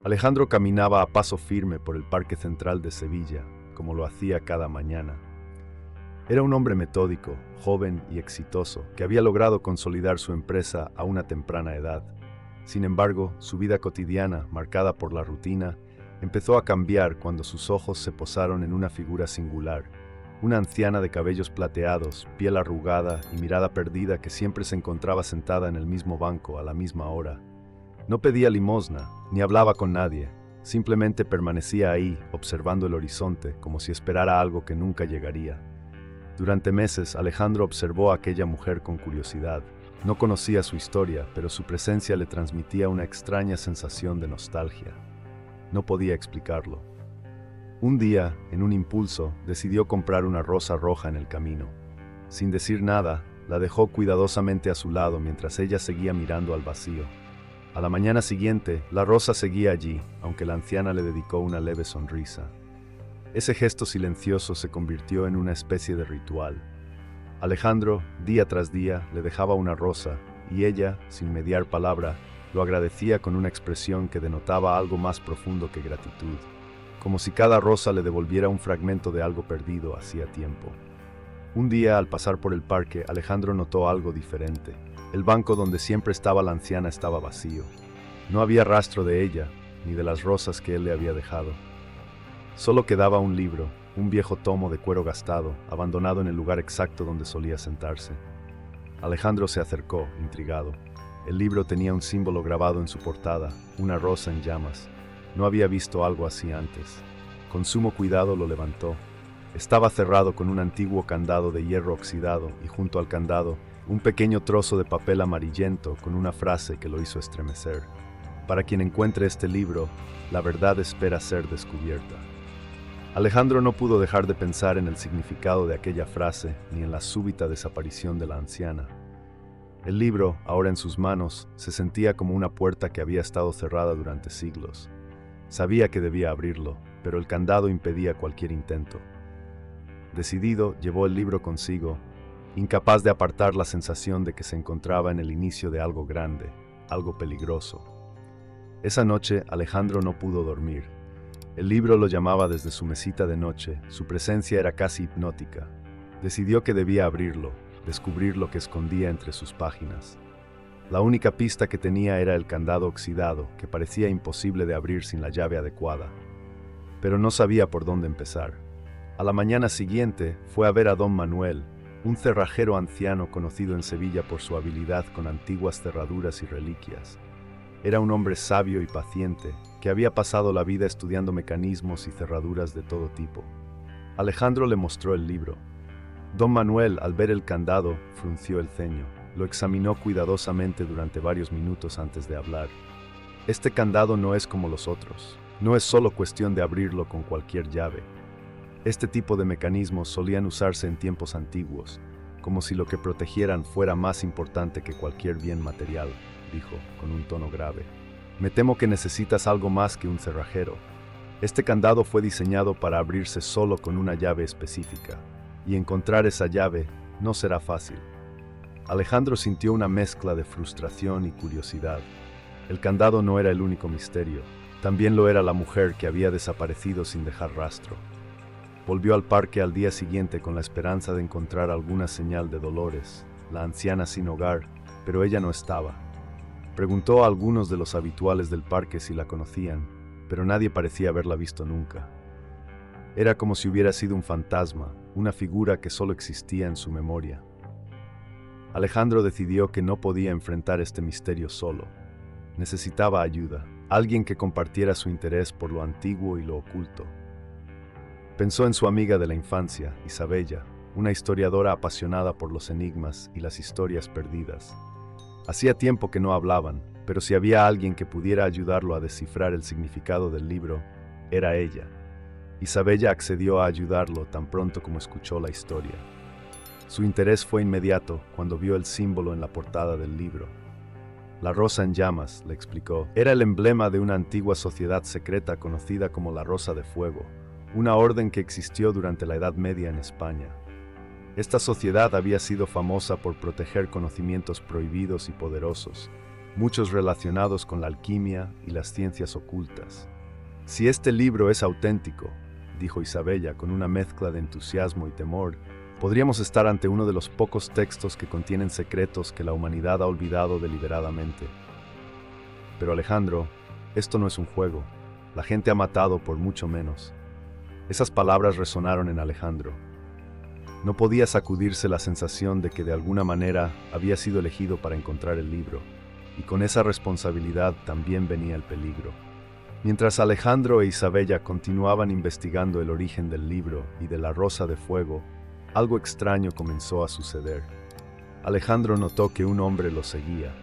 Alejandro caminaba a paso firme por el Parque Central de Sevilla, como lo hacía cada mañana. Era un hombre metódico, joven y exitoso, que había logrado consolidar su empresa a una temprana edad. Sin embargo, su vida cotidiana, marcada por la rutina, empezó a cambiar cuando sus ojos se posaron en una figura singular, una anciana de cabellos plateados, piel arrugada y mirada perdida que siempre se encontraba sentada en el mismo banco a la misma hora. No pedía limosna, ni hablaba con nadie, simplemente permanecía ahí, observando el horizonte, como si esperara algo que nunca llegaría. Durante meses, Alejandro observó a aquella mujer con curiosidad. No conocía su historia, pero su presencia le transmitía una extraña sensación de nostalgia. No podía explicarlo. Un día, en un impulso, decidió comprar una rosa roja en el camino. Sin decir nada, la dejó cuidadosamente a su lado mientras ella seguía mirando al vacío. A la mañana siguiente, la rosa seguía allí, aunque la anciana le dedicó una leve sonrisa. Ese gesto silencioso se convirtió en una especie de ritual. Alejandro, día tras día, le dejaba una rosa, y ella, sin mediar palabra, lo agradecía con una expresión que denotaba algo más profundo que gratitud, como si cada rosa le devolviera un fragmento de algo perdido hacía tiempo. Un día, al pasar por el parque, Alejandro notó algo diferente. El banco donde siempre estaba la anciana estaba vacío. No había rastro de ella, ni de las rosas que él le había dejado. Solo quedaba un libro, un viejo tomo de cuero gastado, abandonado en el lugar exacto donde solía sentarse. Alejandro se acercó, intrigado. El libro tenía un símbolo grabado en su portada, una rosa en llamas. No había visto algo así antes. Con sumo cuidado lo levantó. Estaba cerrado con un antiguo candado de hierro oxidado y junto al candado, un pequeño trozo de papel amarillento con una frase que lo hizo estremecer. Para quien encuentre este libro, la verdad espera ser descubierta. Alejandro no pudo dejar de pensar en el significado de aquella frase ni en la súbita desaparición de la anciana. El libro, ahora en sus manos, se sentía como una puerta que había estado cerrada durante siglos. Sabía que debía abrirlo, pero el candado impedía cualquier intento. Decidido, llevó el libro consigo, incapaz de apartar la sensación de que se encontraba en el inicio de algo grande, algo peligroso. Esa noche, Alejandro no pudo dormir. El libro lo llamaba desde su mesita de noche, su presencia era casi hipnótica. Decidió que debía abrirlo, descubrir lo que escondía entre sus páginas. La única pista que tenía era el candado oxidado, que parecía imposible de abrir sin la llave adecuada. Pero no sabía por dónde empezar. A la mañana siguiente fue a ver a don Manuel, un cerrajero anciano conocido en Sevilla por su habilidad con antiguas cerraduras y reliquias. Era un hombre sabio y paciente, que había pasado la vida estudiando mecanismos y cerraduras de todo tipo. Alejandro le mostró el libro. Don Manuel, al ver el candado, frunció el ceño. Lo examinó cuidadosamente durante varios minutos antes de hablar. Este candado no es como los otros. No es solo cuestión de abrirlo con cualquier llave. Este tipo de mecanismos solían usarse en tiempos antiguos, como si lo que protegieran fuera más importante que cualquier bien material, dijo, con un tono grave. Me temo que necesitas algo más que un cerrajero. Este candado fue diseñado para abrirse solo con una llave específica, y encontrar esa llave no será fácil. Alejandro sintió una mezcla de frustración y curiosidad. El candado no era el único misterio, también lo era la mujer que había desaparecido sin dejar rastro. Volvió al parque al día siguiente con la esperanza de encontrar alguna señal de Dolores, la anciana sin hogar, pero ella no estaba. Preguntó a algunos de los habituales del parque si la conocían, pero nadie parecía haberla visto nunca. Era como si hubiera sido un fantasma, una figura que solo existía en su memoria. Alejandro decidió que no podía enfrentar este misterio solo. Necesitaba ayuda, alguien que compartiera su interés por lo antiguo y lo oculto. Pensó en su amiga de la infancia, Isabella, una historiadora apasionada por los enigmas y las historias perdidas. Hacía tiempo que no hablaban, pero si había alguien que pudiera ayudarlo a descifrar el significado del libro, era ella. Isabella accedió a ayudarlo tan pronto como escuchó la historia. Su interés fue inmediato cuando vio el símbolo en la portada del libro. La rosa en llamas, le explicó, era el emblema de una antigua sociedad secreta conocida como la Rosa de Fuego, una orden que existió durante la Edad Media en España. Esta sociedad había sido famosa por proteger conocimientos prohibidos y poderosos, muchos relacionados con la alquimia y las ciencias ocultas. Si este libro es auténtico, dijo Isabella con una mezcla de entusiasmo y temor, podríamos estar ante uno de los pocos textos que contienen secretos que la humanidad ha olvidado deliberadamente. Pero Alejandro, esto no es un juego. La gente ha matado por mucho menos. Esas palabras resonaron en Alejandro. No podía sacudirse la sensación de que de alguna manera había sido elegido para encontrar el libro, y con esa responsabilidad también venía el peligro. Mientras Alejandro e Isabella continuaban investigando el origen del libro y de la Rosa de Fuego, algo extraño comenzó a suceder. Alejandro notó que un hombre lo seguía.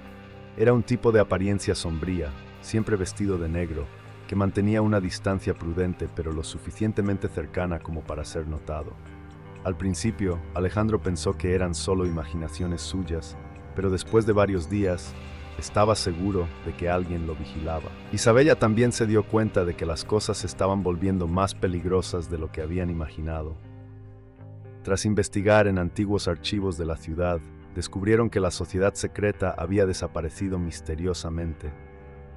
Era un tipo de apariencia sombría, siempre vestido de negro, que mantenía una distancia prudente pero lo suficientemente cercana como para ser notado. Al principio, Alejandro pensó que eran solo imaginaciones suyas, pero después de varios días, estaba seguro de que alguien lo vigilaba. Isabella también se dio cuenta de que las cosas se estaban volviendo más peligrosas de lo que habían imaginado. Tras investigar en antiguos archivos de la ciudad, descubrieron que la sociedad secreta había desaparecido misteriosamente,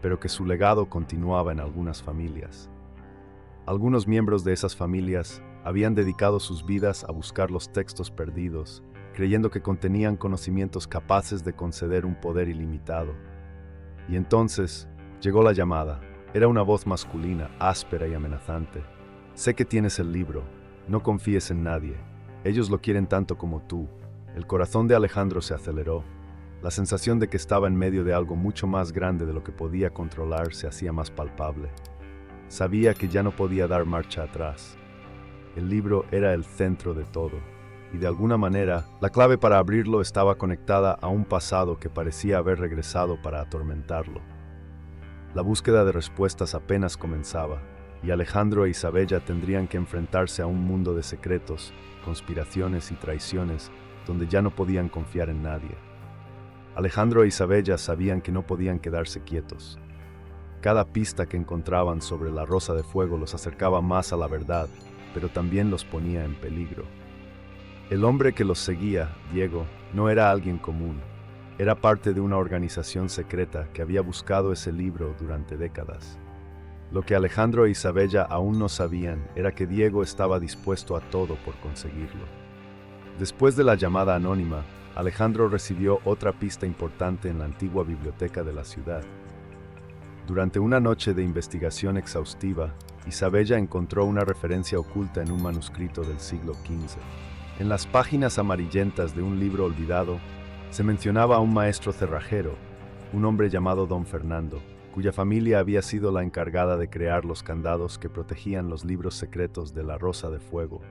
pero que su legado continuaba en algunas familias. Algunos miembros de esas familias habían dedicado sus vidas a buscar los textos perdidos, creyendo que contenían conocimientos capaces de conceder un poder ilimitado. Y entonces llegó la llamada. Era una voz masculina, áspera y amenazante. Sé que tienes el libro. No confíes en nadie. Ellos lo quieren tanto como tú. El corazón de Alejandro se aceleró. La sensación de que estaba en medio de algo mucho más grande de lo que podía controlar se hacía más palpable. Sabía que ya no podía dar marcha atrás. El libro era el centro de todo, y de alguna manera, la clave para abrirlo estaba conectada a un pasado que parecía haber regresado para atormentarlo. La búsqueda de respuestas apenas comenzaba, y Alejandro e Isabella tendrían que enfrentarse a un mundo de secretos, conspiraciones y traiciones, donde ya no podían confiar en nadie. Alejandro e Isabella sabían que no podían quedarse quietos. Cada pista que encontraban sobre la Rosa de Fuego los acercaba más a la verdad, pero también los ponía en peligro. El hombre que los seguía, Diego, no era alguien común. Era parte de una organización secreta que había buscado ese libro durante décadas. Lo que Alejandro e Isabella aún no sabían era que Diego estaba dispuesto a todo por conseguirlo. Después de la llamada anónima, Alejandro recibió otra pista importante en la antigua biblioteca de la ciudad. Durante una noche de investigación exhaustiva, Isabella encontró una referencia oculta en un manuscrito del siglo XV. En las páginas amarillentas de un libro olvidado, se mencionaba a un maestro cerrajero, un hombre llamado Don Fernando, cuya familia había sido la encargada de crear los candados que protegían los libros secretos de la Rosa de Fuego.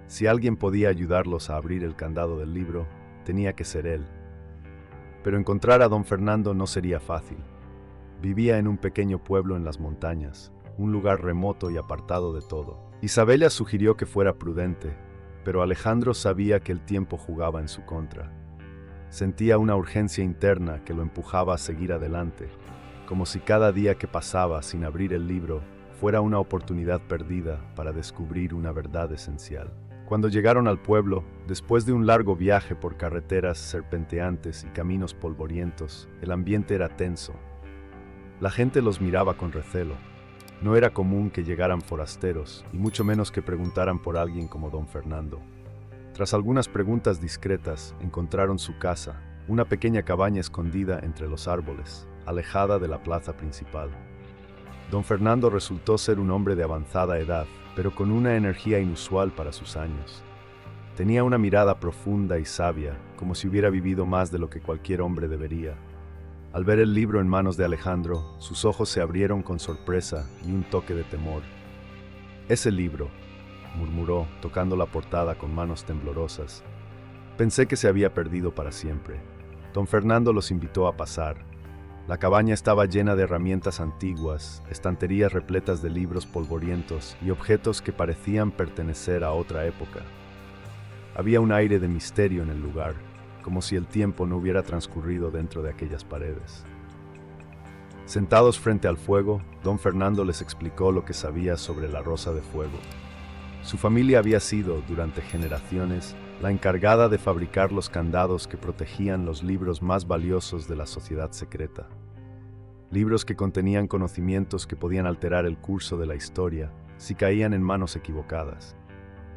Si alguien podía ayudarlos a abrir el candado del libro, tenía que ser él. Pero encontrar a Don Fernando no sería fácil. Vivía en un pequeño pueblo en las montañas, un lugar remoto y apartado de todo. Isabella sugirió que fuera prudente, pero Alejandro sabía que el tiempo jugaba en su contra. Sentía una urgencia interna que lo empujaba a seguir adelante, como si cada día que pasaba sin abrir el libro fuera una oportunidad perdida para descubrir una verdad esencial. Cuando llegaron al pueblo, después de un largo viaje por carreteras serpenteantes y caminos polvorientos, el ambiente era tenso. La gente los miraba con recelo. No era común que llegaran forasteros, y mucho menos que preguntaran por alguien como Don Fernando. Tras algunas preguntas discretas, encontraron su casa, una pequeña cabaña escondida entre los árboles, alejada de la plaza principal. Don Fernando resultó ser un hombre de avanzada edad, pero con una energía inusual para sus años. Tenía una mirada profunda y sabia, como si hubiera vivido más de lo que cualquier hombre debería. Al ver el libro en manos de Alejandro, sus ojos se abrieron con sorpresa y un toque de temor. «Ese libro», murmuró, tocando la portada con manos temblorosas. «Pensé que se había perdido para siempre». Don Fernando los invitó a pasar. La cabaña estaba llena de herramientas antiguas, estanterías repletas de libros polvorientos y objetos que parecían pertenecer a otra época. Había un aire de misterio en el lugar, como si el tiempo no hubiera transcurrido dentro de aquellas paredes. Sentados frente al fuego, Don Fernando les explicó lo que sabía sobre la Rosa de Fuego. Su familia había sido, durante generaciones, la encargada de fabricar los candados que protegían los libros más valiosos de la sociedad secreta. Libros que contenían conocimientos que podían alterar el curso de la historia si caían en manos equivocadas.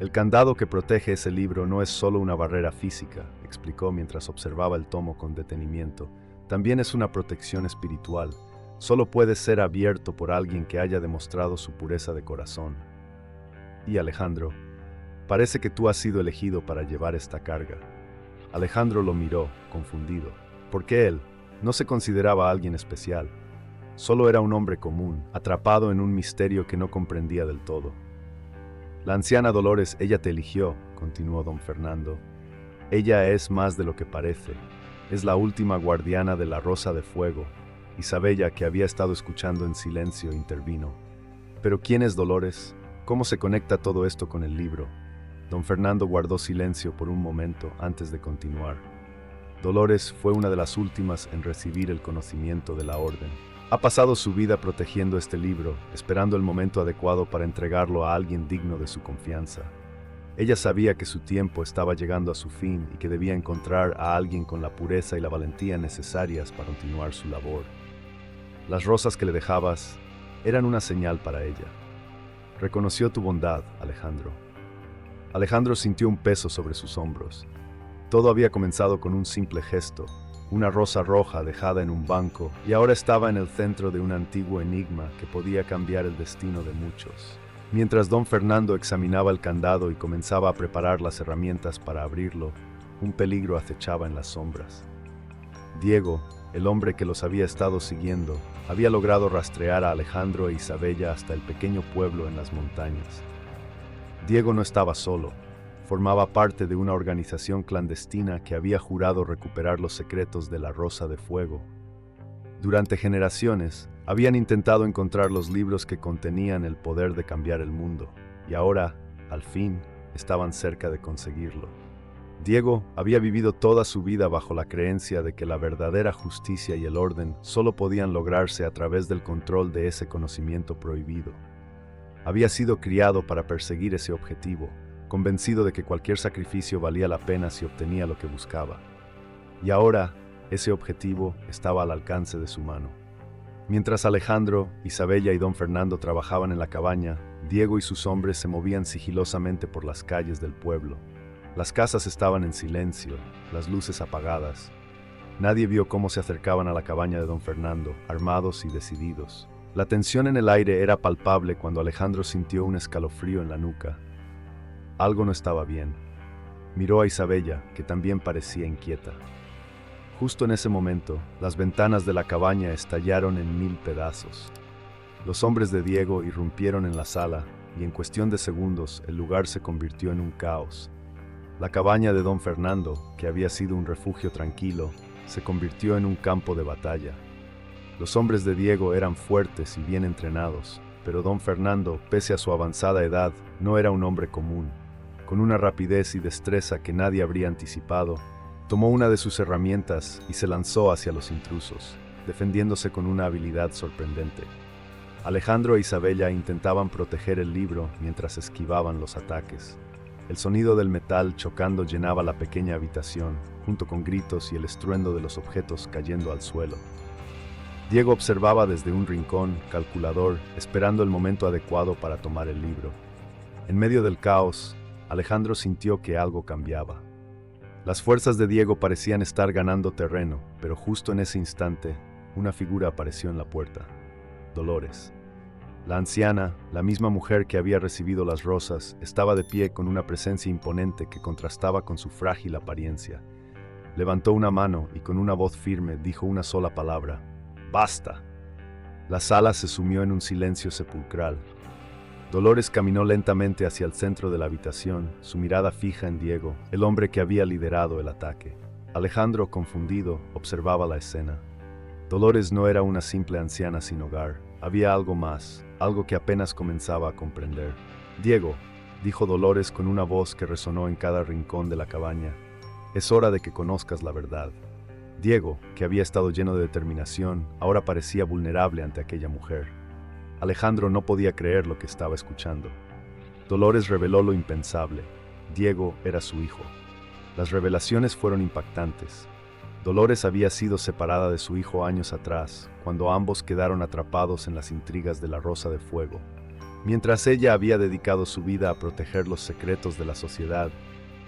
El candado que protege ese libro no es solo una barrera física, explicó mientras observaba el tomo con detenimiento. También es una protección espiritual. Solo puede ser abierto por alguien que haya demostrado su pureza de corazón. Y Alejandro, parece que tú has sido elegido para llevar esta carga. Alejandro lo miró, confundido, porque él no se consideraba alguien especial. Solo era un hombre común, atrapado en un misterio que no comprendía del todo. La anciana Dolores, ella te eligió, continuó don Fernando. Ella es más de lo que parece. Es la última guardiana de la Rosa de Fuego. Isabella, que había estado escuchando en silencio, intervino. ¿Pero quién es Dolores? ¿Cómo se conecta todo esto con el libro? Don Fernando guardó silencio por un momento antes de continuar. Dolores fue una de las últimas en recibir el conocimiento de la orden. Ha pasado su vida protegiendo este libro, esperando el momento adecuado para entregarlo a alguien digno de su confianza. Ella sabía que su tiempo estaba llegando a su fin y que debía encontrar a alguien con la pureza y la valentía necesarias para continuar su labor. Las rosas que le dejabas eran una señal para ella. Reconoció tu bondad, Alejandro. Alejandro sintió un peso sobre sus hombros. Todo había comenzado con un simple gesto, una rosa roja dejada en un banco, y ahora estaba en el centro de un antiguo enigma que podía cambiar el destino de muchos. Mientras don Fernando examinaba el candado y comenzaba a preparar las herramientas para abrirlo, un peligro acechaba en las sombras. Diego, el hombre que los había estado siguiendo, había logrado rastrear a Alejandro e Isabella hasta el pequeño pueblo en las montañas. Diego no estaba solo. Formaba parte de una organización clandestina que había jurado recuperar los secretos de la Rosa de Fuego. Durante generaciones, habían intentado encontrar los libros que contenían el poder de cambiar el mundo, y ahora, al fin, estaban cerca de conseguirlo. Diego había vivido toda su vida bajo la creencia de que la verdadera justicia y el orden solo podían lograrse a través del control de ese conocimiento prohibido. Había sido criado para perseguir ese objetivo, convencido de que cualquier sacrificio valía la pena si obtenía lo que buscaba. Y ahora, ese objetivo estaba al alcance de su mano. Mientras Alejandro, Isabella y don Fernando trabajaban en la cabaña, Diego y sus hombres se movían sigilosamente por las calles del pueblo. Las casas estaban en silencio, las luces apagadas. Nadie vio cómo se acercaban a la cabaña de don Fernando, armados y decididos. La tensión en el aire era palpable cuando Alejandro sintió un escalofrío en la nuca. Algo no estaba bien. Miró a Isabella, que también parecía inquieta. Justo en ese momento, las ventanas de la cabaña estallaron en 1000 pedazos. Los hombres de Diego irrumpieron en la sala, y en cuestión de segundos el lugar se convirtió en un caos. La cabaña de don Fernando, que había sido un refugio tranquilo, se convirtió en un campo de batalla. Los hombres de Diego eran fuertes y bien entrenados, pero don Fernando, pese a su avanzada edad, no era un hombre común. Con una rapidez y destreza que nadie habría anticipado, tomó una de sus herramientas y se lanzó hacia los intrusos, defendiéndose con una habilidad sorprendente. Alejandro e Isabella intentaban proteger el libro mientras esquivaban los ataques. El sonido del metal chocando llenaba la pequeña habitación, junto con gritos y el estruendo de los objetos cayendo al suelo. Diego observaba desde un rincón, calculador, esperando el momento adecuado para tomar el libro. En medio del caos, Alejandro sintió que algo cambiaba. Las fuerzas de Diego parecían estar ganando terreno, pero justo en ese instante, una figura apareció en la puerta. Dolores. La anciana, la misma mujer que había recibido las rosas, estaba de pie con una presencia imponente que contrastaba con su frágil apariencia. Levantó una mano y con una voz firme dijo una sola palabra: ¡Basta! La sala se sumió en un silencio sepulcral. Dolores caminó lentamente hacia el centro de la habitación, su mirada fija en Diego, el hombre que había liderado el ataque. Alejandro, confundido, observaba la escena. Dolores no era una simple anciana sin hogar. Había algo más, algo que apenas comenzaba a comprender. «Diego», dijo Dolores con una voz que resonó en cada rincón de la cabaña, «es hora de que conozcas la verdad». Diego, que había estado lleno de determinación, ahora parecía vulnerable ante aquella mujer. Alejandro no podía creer lo que estaba escuchando. Dolores reveló lo impensable. Diego era su hijo. Las revelaciones fueron impactantes. Dolores había sido separada de su hijo años atrás, cuando ambos quedaron atrapados en las intrigas de la Rosa de Fuego. Mientras ella había dedicado su vida a proteger los secretos de la sociedad,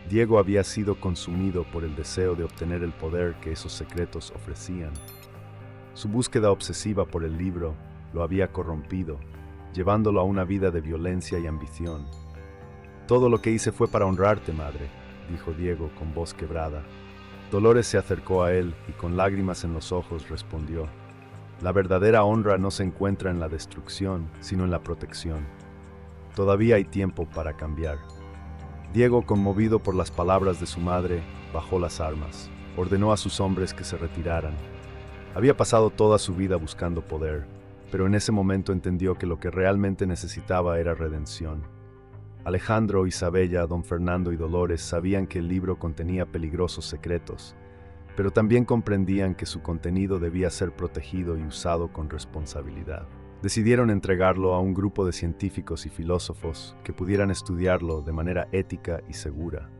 Diego había sido consumido por el deseo de obtener el poder que esos secretos ofrecían. Su búsqueda obsesiva por el libro lo había corrompido, llevándolo a una vida de violencia y ambición. «Todo lo que hice fue para honrarte, madre», dijo Diego con voz quebrada. Dolores se acercó a él y con lágrimas en los ojos respondió: «La verdadera honra no se encuentra en la destrucción, sino en la protección. Todavía hay tiempo para cambiar». Diego, conmovido por las palabras de su madre, bajó las armas, ordenó a sus hombres que se retiraran. Había pasado toda su vida buscando poder, pero en ese momento entendió que lo que realmente necesitaba era redención. Alejandro, Isabella, don Fernando y Dolores sabían que el libro contenía peligrosos secretos, pero también comprendían que su contenido debía ser protegido y usado con responsabilidad. Decidieron entregarlo a un grupo de científicos y filósofos que pudieran estudiarlo de manera ética y segura.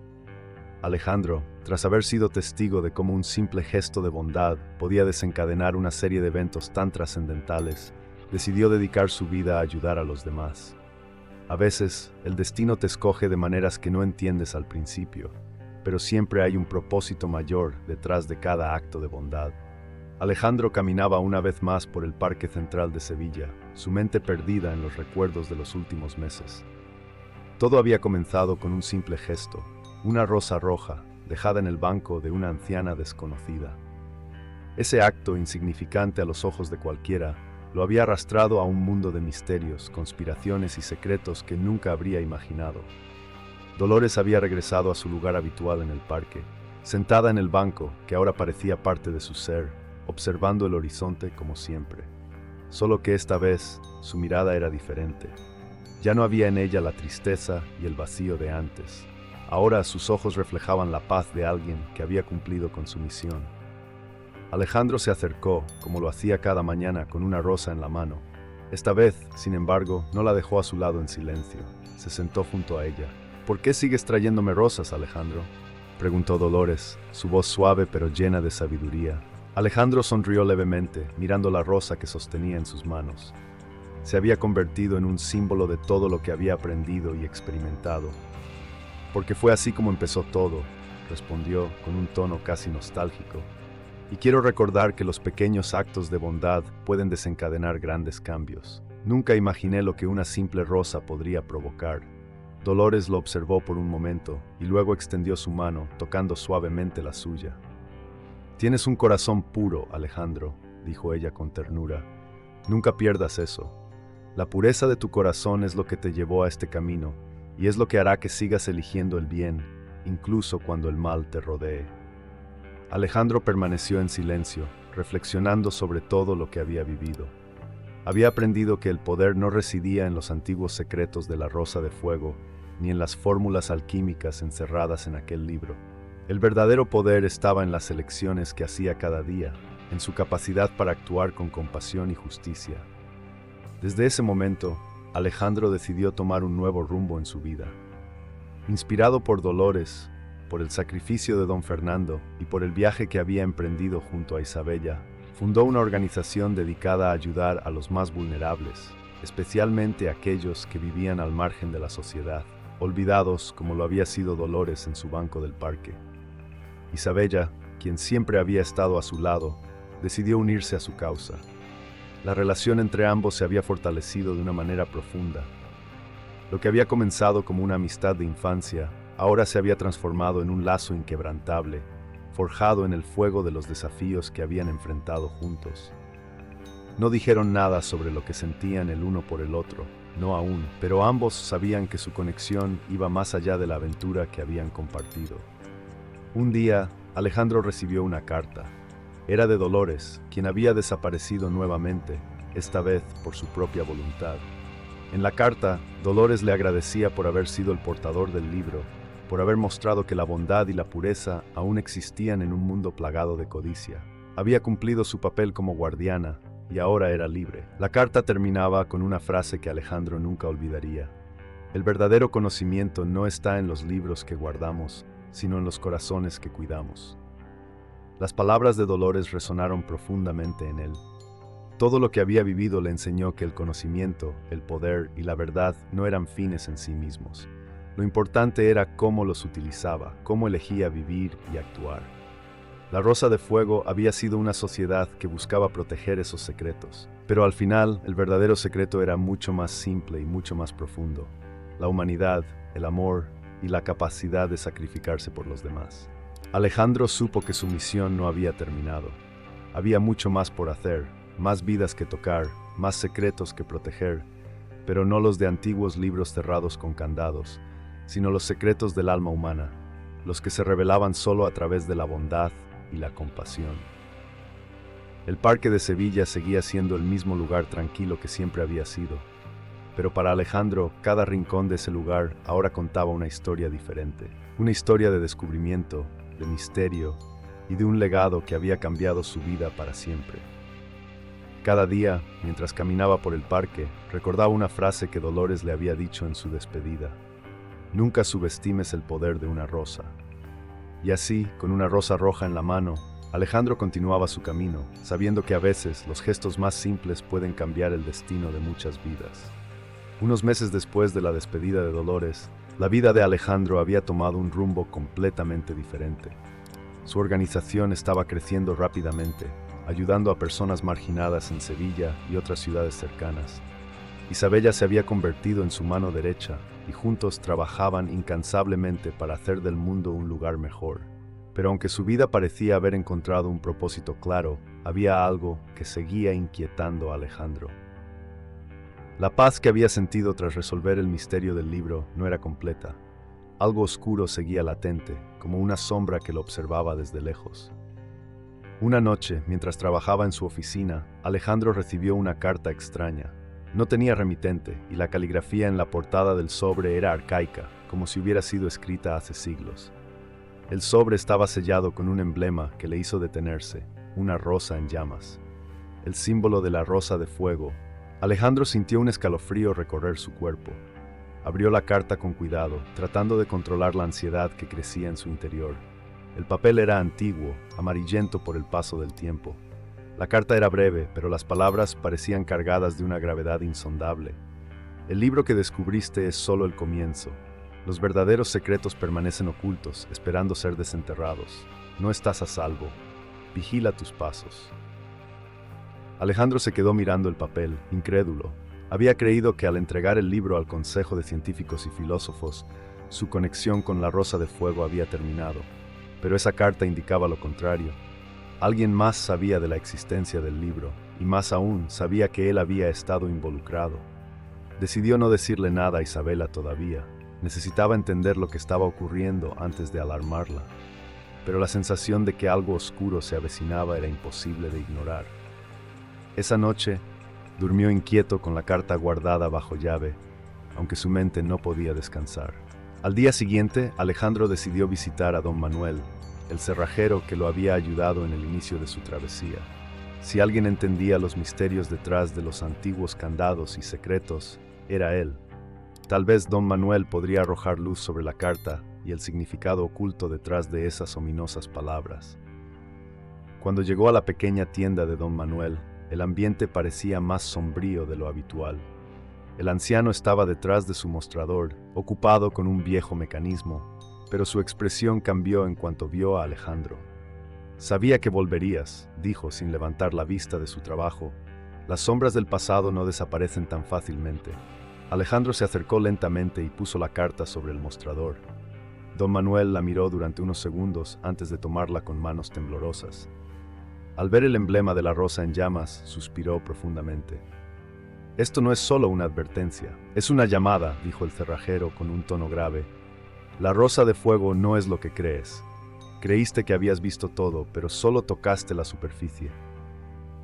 Alejandro, tras haber sido testigo de cómo un simple gesto de bondad podía desencadenar una serie de eventos tan trascendentales, decidió dedicar su vida a ayudar a los demás. A veces, el destino te escoge de maneras que no entiendes al principio, pero siempre hay un propósito mayor detrás de cada acto de bondad. Alejandro caminaba una vez más por el Parque Central de Sevilla, su mente perdida en los recuerdos de los últimos meses. Todo había comenzado con un simple gesto, una rosa roja, dejada en el banco de una anciana desconocida. Ese acto, insignificante a los ojos de cualquiera, lo había arrastrado a un mundo de misterios, conspiraciones y secretos que nunca habría imaginado. Dolores había regresado a su lugar habitual en el parque, sentada en el banco que ahora parecía parte de su ser, observando el horizonte como siempre. Solo que esta vez su mirada era diferente. Ya no había en ella la tristeza y el vacío de antes. Ahora sus ojos reflejaban la paz de alguien que había cumplido con su misión. Alejandro se acercó, como lo hacía cada mañana, con una rosa en la mano. Esta vez, sin embargo, no la dejó a su lado en silencio. Se sentó junto a ella. «¿Por qué sigues trayéndome rosas, Alejandro?», preguntó Dolores, su voz suave pero llena de sabiduría. Alejandro sonrió levemente, mirando la rosa que sostenía en sus manos. Se había convertido en un símbolo de todo lo que había aprendido y experimentado. «Porque fue así como empezó todo», respondió con un tono casi nostálgico. «Y quiero recordar que los pequeños actos de bondad pueden desencadenar grandes cambios. Nunca imaginé lo que una simple rosa podría provocar». Dolores lo observó por un momento y luego extendió su mano, tocando suavemente la suya. «Tienes un corazón puro, Alejandro», dijo ella con ternura. «Nunca pierdas eso. La pureza de tu corazón es lo que te llevó a este camino y es lo que hará que sigas eligiendo el bien, incluso cuando el mal te rodee». Alejandro permaneció en silencio, reflexionando sobre todo lo que había vivido. Había aprendido que el poder no residía en los antiguos secretos de la Rosa de Fuego, ni en las fórmulas alquímicas encerradas en aquel libro. El verdadero poder estaba en las elecciones que hacía cada día, en su capacidad para actuar con compasión y justicia. Desde ese momento, Alejandro decidió tomar un nuevo rumbo en su vida. Inspirado por Dolores, por el sacrificio de don Fernando y por el viaje que había emprendido junto a Isabella, fundó una organización dedicada a ayudar a los más vulnerables, especialmente aquellos que vivían al margen de la sociedad, olvidados como lo había sido Dolores en su banco del parque. Isabella, quien siempre había estado a su lado, decidió unirse a su causa. La relación entre ambos se había fortalecido de una manera profunda. Lo que había comenzado como una amistad de infancia, ahora se había transformado en un lazo inquebrantable, forjado en el fuego de los desafíos que habían enfrentado juntos. No dijeron nada sobre lo que sentían el uno por el otro, no aún, pero ambos sabían que su conexión iba más allá de la aventura que habían compartido. Un día, Alejandro recibió una carta. Era de Dolores, quien había desaparecido nuevamente, esta vez por su propia voluntad. En la carta, Dolores le agradecía por haber sido el portador del libro, por haber mostrado que la bondad y la pureza aún existían en un mundo plagado de codicia. Había cumplido su papel como guardiana y ahora era libre. La carta terminaba con una frase que Alejandro nunca olvidaría. «El verdadero conocimiento no está en los libros que guardamos, sino en los corazones que cuidamos. Las palabras de Dolores resonaron profundamente en él. Todo lo que había vivido le enseñó que el conocimiento, el poder y la verdad no eran fines en sí mismos. Lo importante era cómo los utilizaba, cómo elegía vivir y actuar. La Rosa de Fuego había sido una sociedad que buscaba proteger esos secretos, pero al final el verdadero secreto era mucho más simple y mucho más profundo: la humanidad, el amor y la capacidad de sacrificarse por los demás. Alejandro supo que su misión no había terminado. Había mucho más por hacer, más vidas que tocar, más secretos que proteger, pero no los de antiguos libros cerrados con candados, sino los secretos del alma humana, los que se revelaban solo a través de la bondad y la compasión. El Parque de Sevilla seguía siendo el mismo lugar tranquilo que siempre había sido, pero para Alejandro, cada rincón de ese lugar ahora contaba una historia diferente, una historia de descubrimiento, de misterio y de un legado que había cambiado su vida para siempre. Cada día, mientras caminaba por el parque, recordaba una frase que Dolores le había dicho en su despedida: nunca subestimes el poder de una rosa. Y así, con una rosa roja en la mano, Alejandro continuaba su camino, sabiendo que a veces los gestos más simples pueden cambiar el destino de muchas vidas. Unos meses después de la despedida de Dolores, la vida de Alejandro había tomado un rumbo completamente diferente. Su organización estaba creciendo rápidamente, ayudando a personas marginadas en Sevilla y otras ciudades cercanas. Isabella se había convertido en su mano derecha y juntos trabajaban incansablemente para hacer del mundo un lugar mejor. Pero aunque su vida parecía haber encontrado un propósito claro, había algo que seguía inquietando a Alejandro. La paz que había sentido tras resolver el misterio del libro no era completa. Algo oscuro seguía latente, como una sombra que lo observaba desde lejos. Una noche, mientras trabajaba en su oficina, Alejandro recibió una carta extraña. No tenía remitente, y la caligrafía en la portada del sobre era arcaica, como si hubiera sido escrita hace siglos. El sobre estaba sellado con un emblema que le hizo detenerse, una rosa en llamas. El símbolo de la Rosa de Fuego. Alejandro sintió un escalofrío recorrer su cuerpo. Abrió la carta con cuidado, tratando de controlar la ansiedad que crecía en su interior. El papel era antiguo, amarillento por el paso del tiempo. La carta era breve, pero las palabras parecían cargadas de una gravedad insondable. El libro que descubriste es solo el comienzo. Los verdaderos secretos permanecen ocultos, esperando ser desenterrados. No estás a salvo. Vigila tus pasos. Alejandro se quedó mirando el papel, incrédulo. Había creído que al entregar el libro al Consejo de Científicos y Filósofos, su conexión con la Rosa de Fuego había terminado. Pero esa carta indicaba lo contrario. Alguien más sabía de la existencia del libro, y más aún sabía que él había estado involucrado. Decidió no decirle nada a Isabella todavía. Necesitaba entender lo que estaba ocurriendo antes de alarmarla. Pero la sensación de que algo oscuro se avecinaba era imposible de ignorar. Esa noche, durmió inquieto con la carta guardada bajo llave, aunque su mente no podía descansar. Al día siguiente, Alejandro decidió visitar a don Manuel, el cerrajero que lo había ayudado en el inicio de su travesía. Si alguien entendía los misterios detrás de los antiguos candados y secretos, era él. Tal vez don Manuel podría arrojar luz sobre la carta y el significado oculto detrás de esas ominosas palabras. Cuando llegó a la pequeña tienda de don Manuel, el ambiente parecía más sombrío de lo habitual. El anciano estaba detrás de su mostrador, ocupado con un viejo mecanismo, pero su expresión cambió en cuanto vio a Alejandro. «Sabía que volverías», dijo sin levantar la vista de su trabajo. «Las sombras del pasado no desaparecen tan fácilmente». Alejandro se acercó lentamente y puso la carta sobre el mostrador. Don Manuel la miró durante unos segundos antes de tomarla con manos temblorosas. Al ver el emblema de la rosa en llamas, suspiró profundamente. «Esto no es solo una advertencia, es una llamada», dijo el cerrajero con un tono grave. «La Rosa de Fuego no es lo que crees. Creíste que habías visto todo, pero solo tocaste la superficie.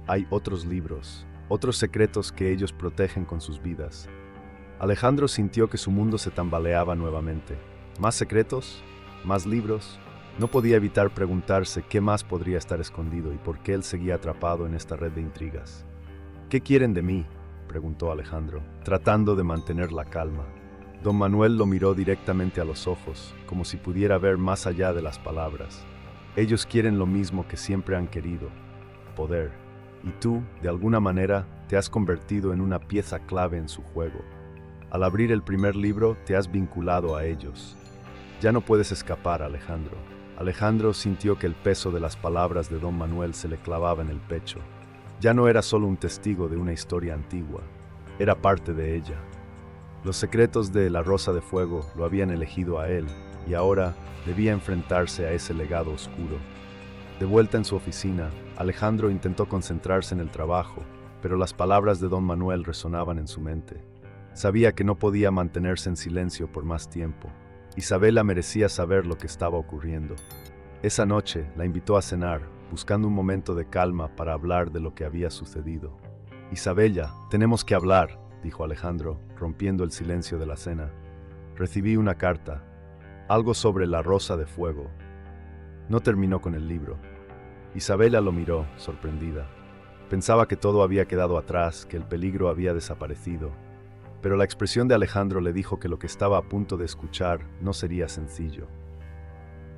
Hay otros libros, otros secretos que ellos protegen con sus vidas». Alejandro sintió que su mundo se tambaleaba nuevamente. ¿Más secretos? ¿Más libros? No podía evitar preguntarse qué más podría estar escondido y por qué él seguía atrapado en esta red de intrigas. «¿Qué quieren de mí?», preguntó Alejandro, tratando de mantener la calma. Don Manuel lo miró directamente a los ojos, como si pudiera ver más allá de las palabras. Ellos quieren lo mismo que siempre han querido: poder. Y tú, de alguna manera, te has convertido en una pieza clave en su juego. Al abrir el primer libro, te has vinculado a ellos. Ya no puedes escapar, Alejandro. Alejandro sintió que el peso de las palabras de don Manuel se le clavaba en el pecho. Ya no era solo un testigo de una historia antigua, era parte de ella. Los secretos de La Rosa de Fuego lo habían elegido a él, y ahora debía enfrentarse a ese legado oscuro. De vuelta en su oficina, Alejandro intentó concentrarse en el trabajo, pero las palabras de don Manuel resonaban en su mente. Sabía que no podía mantenerse en silencio por más tiempo. Isabela merecía saber lo que estaba ocurriendo. Esa noche la invitó a cenar, buscando un momento de calma para hablar de lo que había sucedido. «Isabela, tenemos que hablar», dijo Alejandro, rompiendo el silencio de la cena. «Recibí una carta, algo sobre La Rosa de Fuego». No terminó con el libro. Isabela lo miró, sorprendida. Pensaba que todo había quedado atrás, que el peligro había desaparecido. Pero la expresión de Alejandro le dijo que lo que estaba a punto de escuchar no sería sencillo.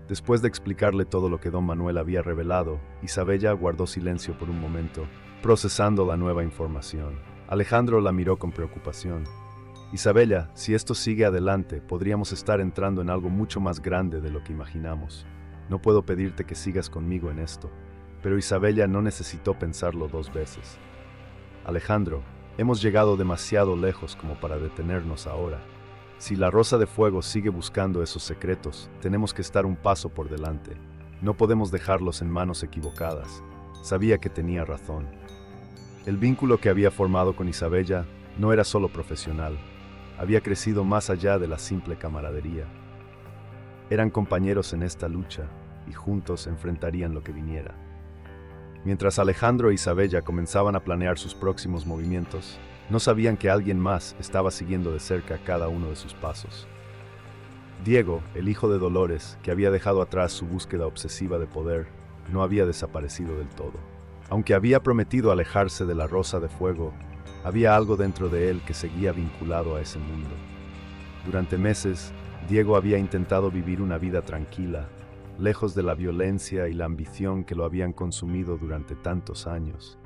Después de explicarle todo lo que don Manuel había revelado, Isabela guardó silencio por un momento, procesando la nueva información. Alejandro la miró con preocupación. «Isabela, si esto sigue adelante, podríamos estar entrando en algo mucho más grande de lo que imaginamos. No puedo pedirte que sigas conmigo en esto». Pero Isabela no necesitó pensarlo dos veces. «Alejandro, hemos llegado demasiado lejos como para detenernos ahora. Si La Rosa de Fuego sigue buscando esos secretos, tenemos que estar un paso por delante. No podemos dejarlos en manos equivocadas». Sabía que tenía razón. El vínculo que había formado con Isabela no era solo profesional. Había crecido más allá de la simple camaradería. Eran compañeros en esta lucha y juntos enfrentarían lo que viniera. Mientras Alejandro e Isabela comenzaban a planear sus próximos movimientos, no sabían que alguien más estaba siguiendo de cerca cada uno de sus pasos. Diego, el hijo de Dolores, que había dejado atrás su búsqueda obsesiva de poder, no había desaparecido del todo. Aunque había prometido alejarse de La Rosa de Fuego, había algo dentro de él que seguía vinculado a ese mundo. Durante meses, Diego había intentado vivir una vida tranquila, lejos de la violencia y la ambición que lo habían consumido durante tantos años.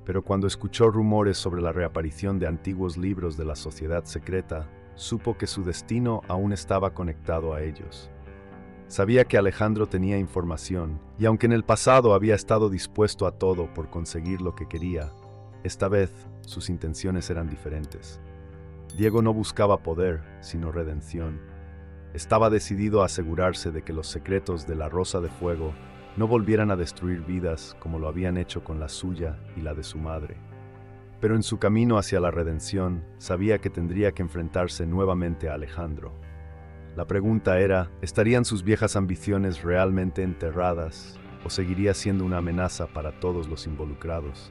Pero cuando escuchó rumores sobre la reaparición de antiguos libros de la sociedad secreta, supo que su destino aún estaba conectado a ellos. Sabía que Alejandro tenía información, y aunque en el pasado había estado dispuesto a todo por conseguir lo que quería, esta vez sus intenciones eran diferentes. Diego no buscaba poder, sino redención. Estaba decidido a asegurarse de que los secretos de La Rosa de Fuego no volvieran a destruir vidas como lo habían hecho con la suya y la de su madre. Pero en su camino hacia la redención, sabía que tendría que enfrentarse nuevamente a Alejandro. La pregunta era, ¿estarían sus viejas ambiciones realmente enterradas o seguiría siendo una amenaza para todos los involucrados?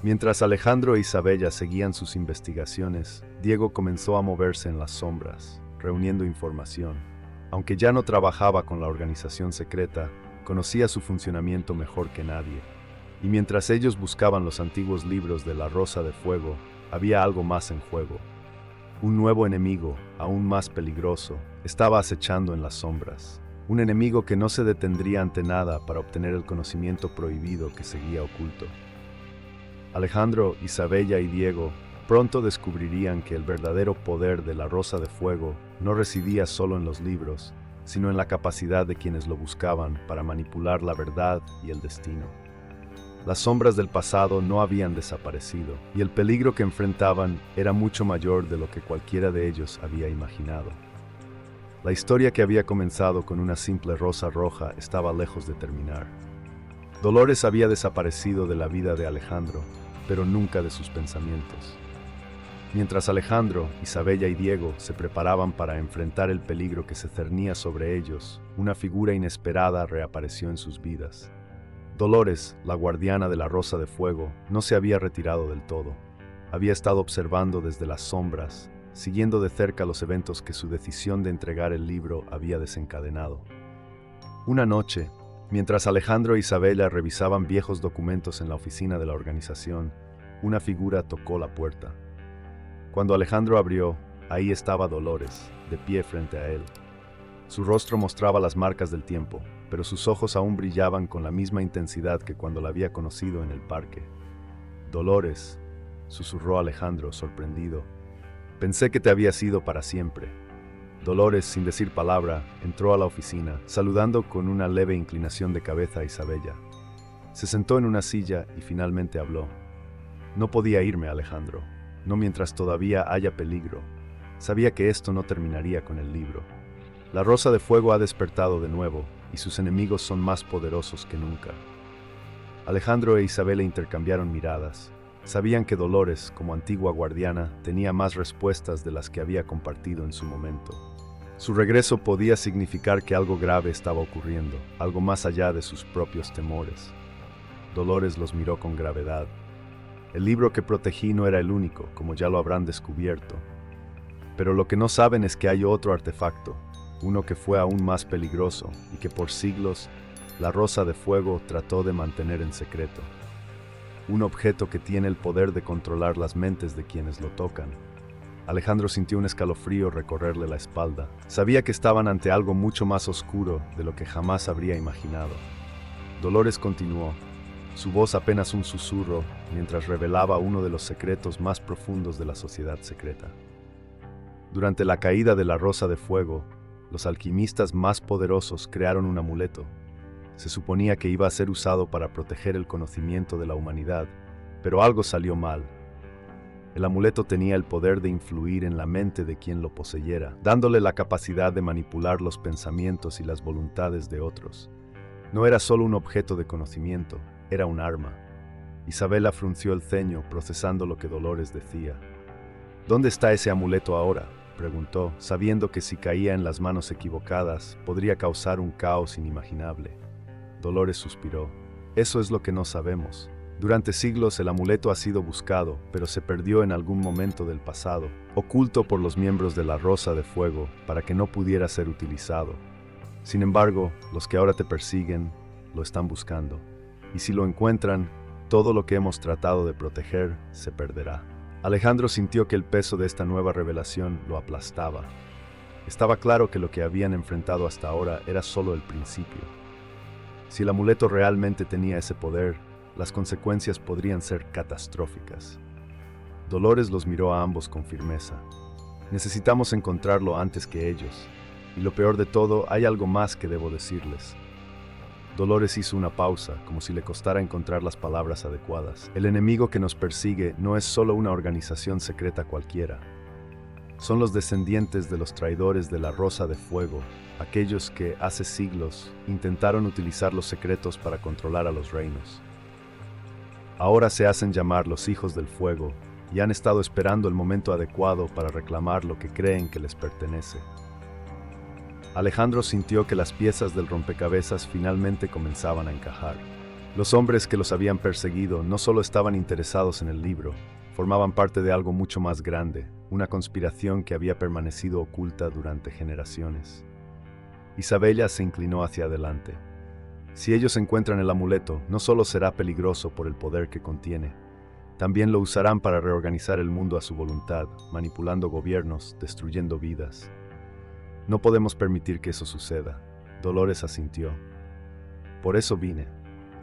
Mientras Alejandro e Isabela seguían sus investigaciones, Diego comenzó a moverse en las sombras, reuniendo información. Aunque ya no trabajaba con la organización secreta, conocía su funcionamiento mejor que nadie. Y mientras ellos buscaban los antiguos libros de La Rosa de Fuego, había algo más en juego. Un nuevo enemigo, aún más peligroso, estaba acechando en las sombras. Un enemigo que no se detendría ante nada para obtener el conocimiento prohibido que seguía oculto. Alejandro, Isabela y Diego pronto descubrirían que el verdadero poder de La Rosa de Fuego no residía solo en los libros, sino en la capacidad de quienes lo buscaban para manipular la verdad y el destino. Las sombras del pasado no habían desaparecido, y el peligro que enfrentaban era mucho mayor de lo que cualquiera de ellos había imaginado. La historia que había comenzado con una simple rosa roja estaba lejos de terminar. Dolores había desaparecido de la vida de Alejandro, pero nunca de sus pensamientos. Mientras Alejandro, Isabela y Diego se preparaban para enfrentar el peligro que se cernía sobre ellos, una figura inesperada reapareció en sus vidas. Dolores, la guardiana de La Rosa de Fuego, no se había retirado del todo. Había estado observando desde las sombras, siguiendo de cerca los eventos que su decisión de entregar el libro había desencadenado. Una noche, mientras Alejandro e Isabela revisaban viejos documentos en la oficina de la organización, una figura tocó la puerta. Cuando Alejandro abrió, Ahí estaba Dolores, de pie frente a él. Su rostro mostraba las marcas del tiempo, pero sus ojos aún brillaban con la misma intensidad que cuando la había conocido en el parque. «Dolores», susurró Alejandro, sorprendido. «Pensé que te habías ido para siempre». Dolores, sin decir palabra, entró a la oficina, saludando con una leve inclinación de cabeza a Isabella. Se sentó en una silla y finalmente habló. «No podía irme, Alejandro, no mientras todavía haya peligro. Sabía que esto no terminaría con el libro. La Rosa de Fuego ha despertado de nuevo, y sus enemigos son más poderosos que nunca». Alejandro e Isabella intercambiaron miradas. Sabían que Dolores, como antigua guardiana, tenía más respuestas de las que había compartido en su momento. Su regreso podía significar que algo grave estaba ocurriendo, algo más allá de sus propios temores. Dolores los miró con gravedad. El libro que protegí no era el único, como ya lo habrán descubierto. Pero lo que no saben es que hay otro artefacto, uno que fue aún más peligroso y que por siglos la Rosa de Fuego trató de mantener en secreto. Un objeto que tiene el poder de controlar las mentes de quienes lo tocan. Alejandro sintió un escalofrío recorrerle la espalda. Sabía que estaban ante algo mucho más oscuro de lo que jamás habría imaginado. Dolores continuó, su voz apenas un susurro, mientras revelaba uno de los secretos más profundos de la sociedad secreta. Durante la caída de la Rosa de Fuego, los alquimistas más poderosos crearon un amuleto. Se suponía que iba a ser usado para proteger el conocimiento de la humanidad, pero algo salió mal. El amuleto tenía el poder de influir en la mente de quien lo poseyera, dándole la capacidad de manipular los pensamientos y las voluntades de otros. No era solo un objeto de conocimiento, era un arma. Isabella frunció el ceño, procesando lo que Dolores decía. «¿Dónde está ese amuleto ahora?», preguntó, sabiendo que si caía en las manos equivocadas, podría causar un caos inimaginable. Dolores suspiró. «Eso es lo que no sabemos. Durante siglos el amuleto ha sido buscado, pero se perdió en algún momento del pasado, oculto por los miembros de la Rosa de Fuego para que no pudiera ser utilizado. Sin embargo, los que ahora te persiguen lo están buscando, y si lo encuentran, todo lo que hemos tratado de proteger se perderá». Alejandro sintió que el peso de esta nueva revelación lo aplastaba. Estaba claro que lo que habían enfrentado hasta ahora era solo el principio. Si el amuleto realmente tenía ese poder, las consecuencias podrían ser catastróficas. Dolores los miró a ambos con firmeza. «Necesitamos encontrarlo antes que ellos. Y lo peor de todo, hay algo más que debo decirles». Dolores hizo una pausa, como si le costara encontrar las palabras adecuadas. «El enemigo que nos persigue no es solo una organización secreta cualquiera. Son los descendientes de los traidores de la Rosa de Fuego, aquellos que, hace siglos, intentaron utilizar los secretos para controlar a los reinos. Ahora se hacen llamar los Hijos del Fuego y han estado esperando el momento adecuado para reclamar lo que creen que les pertenece». Alejandro sintió que las piezas del rompecabezas finalmente comenzaban a encajar. Los hombres que los habían perseguido no solo estaban interesados en el libro, formaban parte de algo mucho más grande, una conspiración que había permanecido oculta durante generaciones. Isabella se inclinó hacia adelante. «Si ellos encuentran el amuleto, no solo será peligroso por el poder que contiene, también lo usarán para reorganizar el mundo a su voluntad, manipulando gobiernos, destruyendo vidas. No podemos permitir que eso suceda». Dolores asintió. «Por eso vine.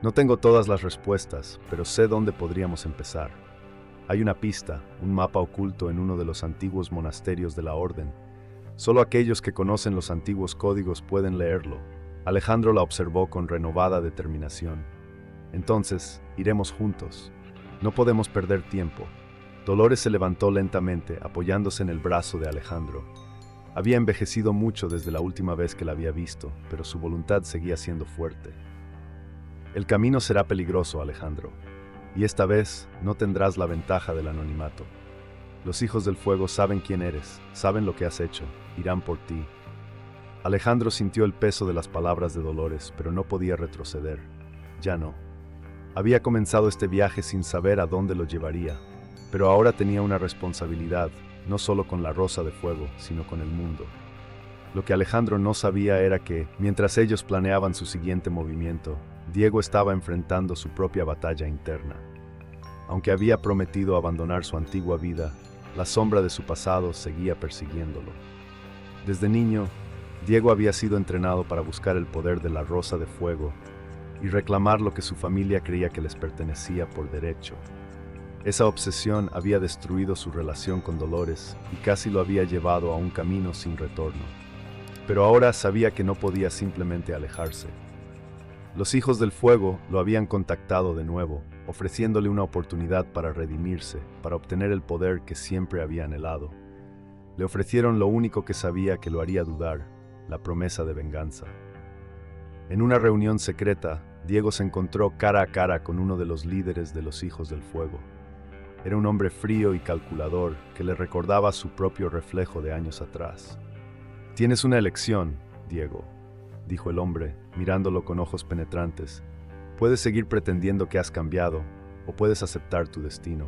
No tengo todas las respuestas, pero sé dónde podríamos empezar. Hay una pista, un mapa oculto en uno de los antiguos monasterios de la Orden. Solo aquellos que conocen los antiguos códigos pueden leerlo». Alejandro la observó con renovada determinación. «Entonces, iremos juntos. No podemos perder tiempo». Dolores se levantó lentamente, apoyándose en el brazo de Alejandro. Había envejecido mucho desde la última vez que la había visto, pero su voluntad seguía siendo fuerte. «El camino será peligroso, Alejandro, y esta vez no tendrás la ventaja del anonimato. Los Hijos del Fuego saben quién eres, saben lo que has hecho, irán por ti». Alejandro sintió el peso de las palabras de Dolores, pero no podía retroceder. Ya no. Había comenzado este viaje sin saber a dónde lo llevaría, pero ahora tenía una responsabilidad, no solo con la Rosa de Fuego, sino con el mundo. Lo que Alejandro no sabía era que, mientras ellos planeaban su siguiente movimiento, Diego estaba enfrentando su propia batalla interna. Aunque había prometido abandonar su antigua vida, la sombra de su pasado seguía persiguiéndolo. Desde niño, Diego había sido entrenado para buscar el poder de la Rosa de Fuego y reclamar lo que su familia creía que les pertenecía por derecho. Esa obsesión había destruido su relación con Dolores y casi lo había llevado a un camino sin retorno. Pero ahora sabía que no podía simplemente alejarse. Los Hijos del Fuego lo habían contactado de nuevo, ofreciéndole una oportunidad para redimirse, para obtener el poder que siempre había anhelado. Le ofrecieron lo único que sabía que lo haría dudar, la promesa de venganza. En una reunión secreta, Diego se encontró cara a cara con uno de los líderes de los Hijos del Fuego. Era un hombre frío y calculador que le recordaba su propio reflejo de años atrás. «Tienes una elección, Diego», dijo el hombre, mirándolo con ojos penetrantes. «Puedes seguir pretendiendo que has cambiado, o puedes aceptar tu destino.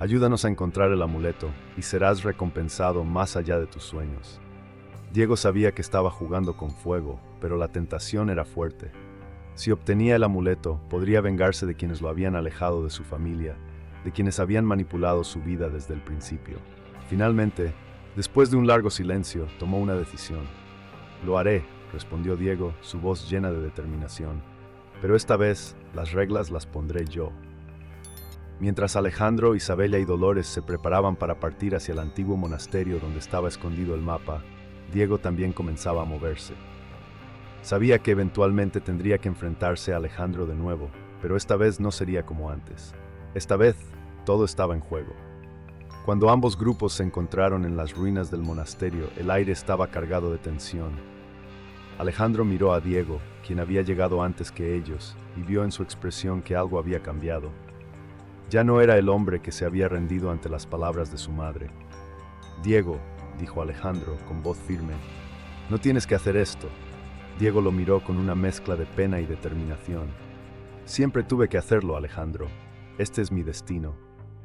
Ayúdanos a encontrar el amuleto y serás recompensado más allá de tus sueños». Diego sabía que estaba jugando con fuego, pero la tentación era fuerte. Si obtenía el amuleto, podría vengarse de quienes lo habían alejado de su familia, de quienes habían manipulado su vida desde el principio. Finalmente, después de un largo silencio, tomó una decisión. «Lo haré», respondió Diego, su voz llena de determinación. «Pero esta vez, las reglas las pondré yo». Mientras Alejandro, Isabella y Dolores se preparaban para partir hacia el antiguo monasterio donde estaba escondido el mapa, Diego también comenzaba a moverse. Sabía que eventualmente tendría que enfrentarse a Alejandro de nuevo, pero esta vez no sería como antes. Esta vez, todo estaba en juego. Cuando ambos grupos se encontraron en las ruinas del monasterio, el aire estaba cargado de tensión. Alejandro miró a Diego, quien había llegado antes que ellos, y vio en su expresión que algo había cambiado. Ya no era el hombre que se había rendido ante las palabras de su madre. «Diego», dijo Alejandro con voz firme, «no tienes que hacer esto». Diego lo miró con una mezcla de pena y determinación. «Siempre tuve que hacerlo, Alejandro. Este es mi destino».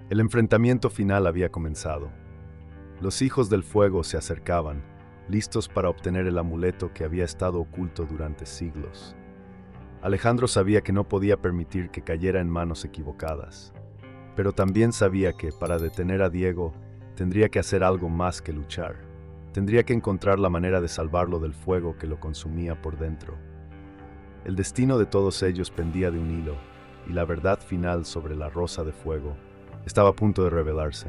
El enfrentamiento final había comenzado. Los Hijos del Fuego se acercaban, listos para obtener el amuleto que había estado oculto durante siglos. Alejandro sabía que no podía permitir que cayera en manos equivocadas, pero también sabía que, para detener a Diego, tendría que hacer algo más que luchar. Tendría que encontrar la manera de salvarlo del fuego que lo consumía por dentro. El destino de todos ellos pendía de un hilo, y la verdad final sobre la Rosa de Fuego estaba a punto de revelarse.